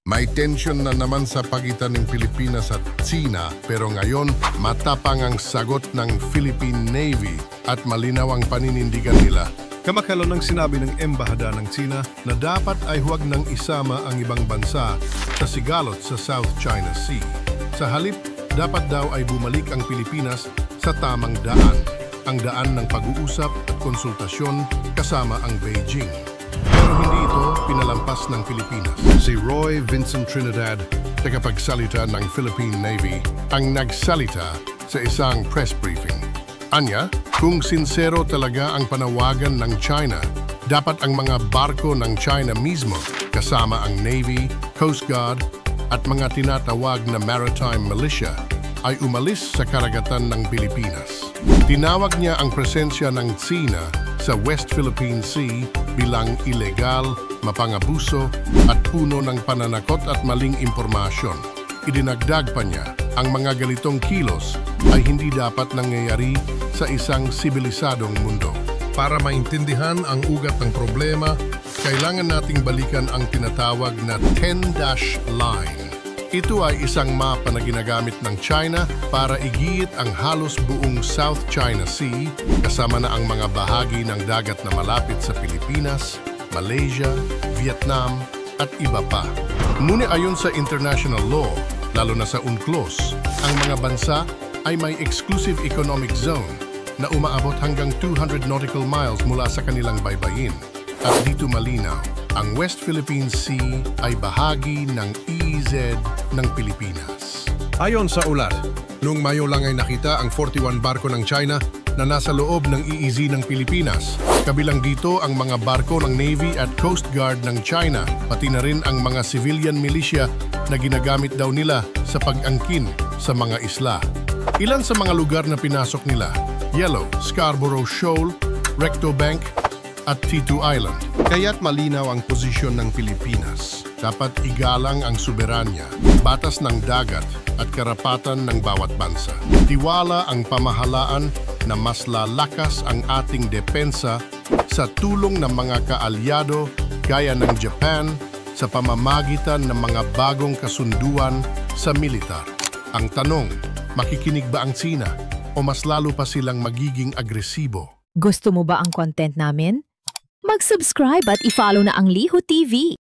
May tensyon na naman sa pagitan ng Pilipinas at Tsina pero ngayon matapang ang sagot ng Philippine Navy at malinaw ang paninindigan nila. Kamakailan nang sinabi ng Embahada ng Tsina na dapat ay huwag nang isama ang ibang bansa sa sigalot sa South China Sea. Sa halip, dapat daw ay bumalik ang Pilipinas sa tamang daan, ang daan ng pag-uusap at konsultasyon kasama ang Beijing. Pero hindi ito pinalampas ng Pilipinas. Si Roy Vincent Trinidad, tagapagsalita ng Philippine Navy, ang nagsalita sa isang press briefing. Anya, kung sincero talaga ang panawagan ng China, dapat ang mga barko ng China mismo, kasama ang Navy, Coast Guard, at mga tinatawag na maritime militia, ay umalis sa karagatan ng Pilipinas. Tinawag niya ang presensya ng Tsina sa West Philippine Sea bilang ilegal, mapangabuso at puno ng pananakot at maling impormasyon. Idinagdag pa niya, ang mga ganitong kilos ay hindi dapat nangyayari sa isang sibilisadong mundo. Para maintindihan ang ugat ng problema, kailangan nating balikan ang tinatawag na 10-dash line. Ito ay isang mapa na ginagamit ng China para igit ang halos buong South China Sea kasama na ang mga bahagi ng dagat na malapit sa Pilipinas, Malaysia, Vietnam at iba pa. Ngunit ayon sa international law, lalo na sa UNCLOS, ang mga bansa ay may exclusive economic zone na umaabot hanggang 200 nautical miles mula sa kanilang baybayin. At dito malinaw, ang West Philippine Sea ay bahagi ng EEZ ng Pilipinas. Ayon sa ulat, noong Mayo lang ay nakita ang 41 barko ng China na nasa loob ng EEZ ng Pilipinas. Kabilang dito ang mga barko ng Navy at Coast Guard ng China, pati na rin ang mga civilian militia na ginagamit daw nila sa pag-angkin sa mga isla. Ilan sa mga lugar na pinasok nila: Yellow, Scarborough Shoal, Recto Bank, at T2 Island. Kaya't malinaw ang posisyon ng Pilipinas. Dapat igalang ang soberanya, batas ng dagat at karapatan ng bawat bansa. Tiwala ang pamahalaan na mas lalakas ang ating depensa sa tulong ng mga kaalyado gaya ng Japan sa pamamagitan ng mga bagong kasunduan sa militar. Ang tanong, makikinig ba ang Tsina o mas lalo pa silang magiging agresibo? Gusto mo ba ang content namin? Mag-subscribe at i-follow na ang Liho TV.